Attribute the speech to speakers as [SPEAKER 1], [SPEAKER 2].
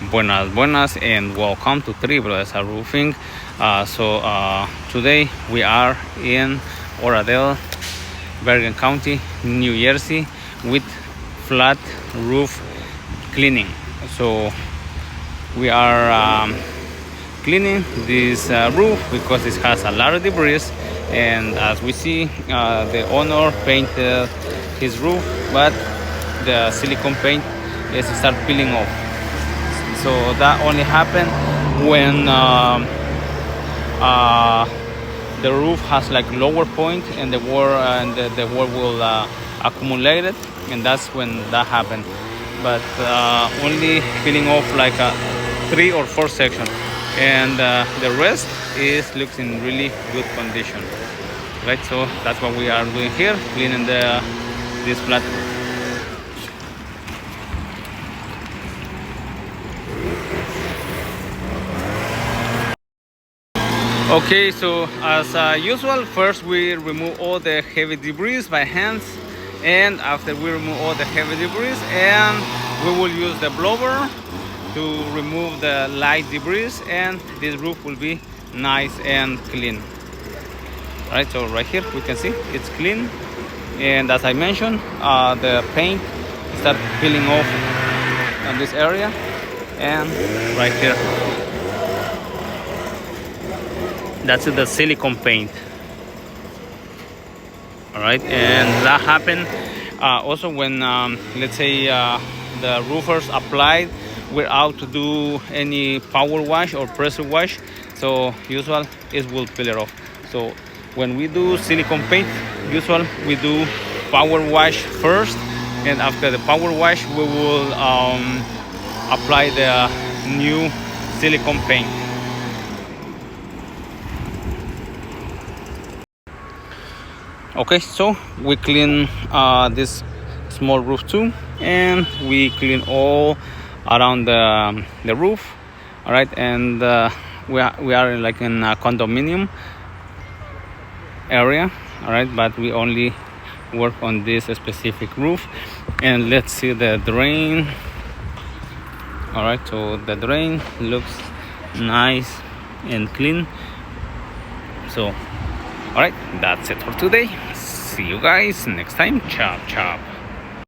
[SPEAKER 1] Buenas, and welcome to Three Brothers Roofing. Today we are in Oradell, Bergen County, New Jersey, with flat roof cleaning. So we are cleaning this roof because it has a lot of debris, and as we see, the owner painted his roof, but the silicone paint is start peeling off. So that only happened when the roof has like lower point and the wall will accumulate it, and that's when that happened. But only peeling off like 3 or 4 sections, and the rest looks in really good condition. Right, so that's what we are doing here, cleaning this flat roof. Okay, so as usual, first we remove all the heavy debris by hands, and after we remove all the heavy debris, and we will use the blower to remove the light debris, and this roof will be nice and clean. All right, so right here we can see it's clean, and as I mentioned, the paint start peeling off on this area, and right here, that's the silicone paint. All right, and that happened also when let's say the roofers applied without to do any power wash or pressure wash, so usual it will peel it off. So when we do silicone paint, usual we do power wash first, and after the power wash we will apply the new silicone paint. Okay, so we clean this small roof too, and we clean all around the roof. All right, and we are like in a condominium area. All right, but we only work on this specific roof. And let's see the drain. All right, so the drain looks nice and clean. So all right, that's it for today. See you guys next time. Chop chop.